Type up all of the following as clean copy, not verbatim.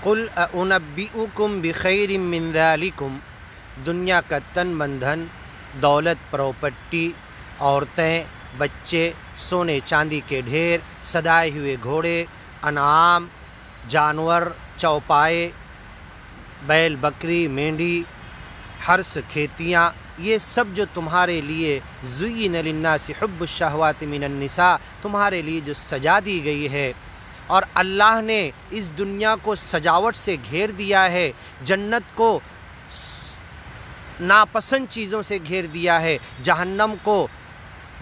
قل اُنَبِّئُكُم بِخَيْرٍ مِّن ذَلِكُم، دنیا کا تن بندھن، دولت، پراپرٹی، عورتیں، بچے، سونے چاندی کے ڈھیر، سدائے ہوئے گھوڑے، انعام، جانور، چوپائے، بیل، بکری، مینڈی، حرث، کھیتیاں، یہ سب جو تمہارے لیے زُیِّنَ لِلنَّاسِ حُبُّ الشَّہَوَاتِ مِنَ النِّسَاء، تمہارے لیے جو سجا دی گئی ہے، اور اللہ نے اس دنیا کو سجاوٹ سے گھیر دیا ہے، جنت کو ناپسند چیزوں سے گھیر دیا ہے، جہنم کو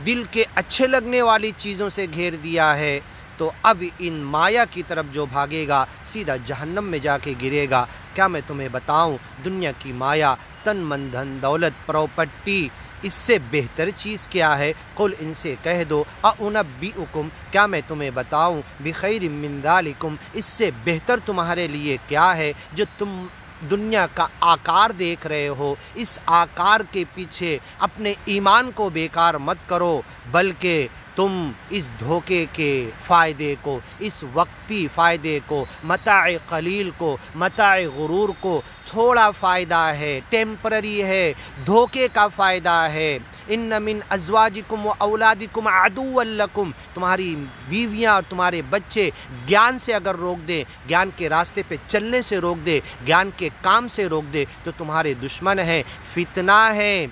دل کے اچھے لگنے والی چیزوں سے گھیر دیا ہے، تو اب ان مایا کی طرف جو بھاگے گا سیدھا جہنم میں جا کے گرے گا۔ کیا میں تمہیں بتاؤں دنیا کی مایا، تن من دھن، دولت، پراپرٹی، اس سے بہتر چیز کیا ہے؟ قل، ان سے کہہ دو، اُنَبِّئُکم، کیا میں تمہیں بتاؤں، بِخَیْرٍ مِّن ذَلِکُم، اس سے بہتر تمہارے لیے کیا ہے جو تم دنیا کا آکار دیکھ رہے ہو، اس آکار کے پیچھے اپنے ایمان کو بیکار مت کرو، بلکہ تم اس دھوکے کے فائدے کو، اس وقتی فائدے کو، متاع قلیل کو، متاع غرور کو، تھوڑا فائدہ ہے، ٹیمپرری ہے، دھوکے کا فائدہ ہے۔ ان من ازواجکم و اولادکم عدوا لکم، تمہاری بیویاں اور تمہارے بچے گیان سے اگر روک دے، گیان کے راستے پہ چلنے سے روک دے، گیان کے کام سے روک دے، تو تمہارے دشمن ہیں، فتنہ ہے۔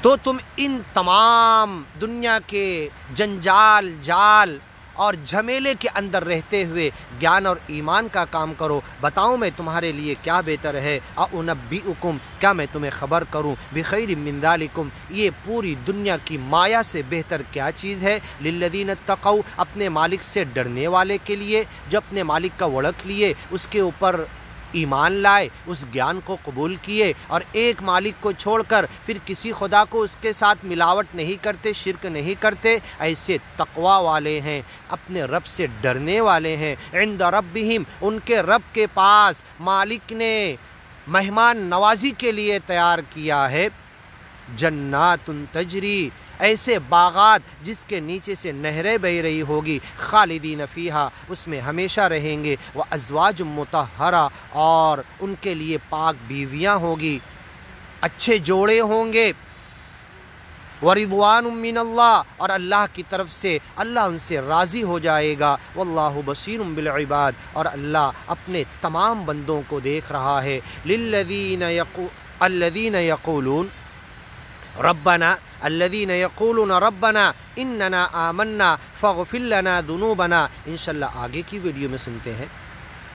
تو تم ان تمام دنیا کے جنجال، جال اور جھمیلے کے اندر رہتے ہوئے گیان اور ایمان کا کام کرو۔ بتاؤں میں تمہارے لیے کیا بہتر ہے؟ اُنَبِّئُکم، کیا میں تمہیں خبر کروں، بِخَیْرٍ مِّن ذَلِکُم، یہ پوری دنیا کی مایا سے بہتر کیا چیز ہے؟ لِلَّذِينَ اتَّقَوْا، اپنے مالک سے ڈرنے والے کے لیے، جو اپنے مالک کا وڑک لیے، اس کے اوپر ایمان لائے، اس گیان کو قبول کیے، اور ایک مالک کو چھوڑ کر پھر کسی خدا کو اس کے ساتھ ملاوٹ نہیں کرتے، شرک نہیں کرتے، ایسے تقوی والے ہیں، اپنے رب سے ڈرنے والے ہیں۔ عند ربہم، ان کے رب کے پاس مالک نے مہمان نوازی کے لیے تیار کیا ہے، جنات تجری، ایسے باغات جس کے نیچے سے نہریں بہہ رہی ہوگی، خالدین فیہا، اس میں ہمیشہ رہیں گے، وازواج مطہرہ، اور ان کے لیے پاک بیویاں ہوگی، اچھے جوڑے ہوں گے، ورضوان من اللہ، اور اللہ کی طرف سے اللہ ان سے راضی ہو جائے گا، واللہ بصیر بالعباد، اور اللہ اپنے تمام بندوں کو دیکھ رہا ہے۔ الذین یقولون ربنا، الذین یقولون ربنا اننا آمنا فاغفر لنا ذنوبنا، انشاءاللہ آگے کی ویڈیو میں سنتے ہیں۔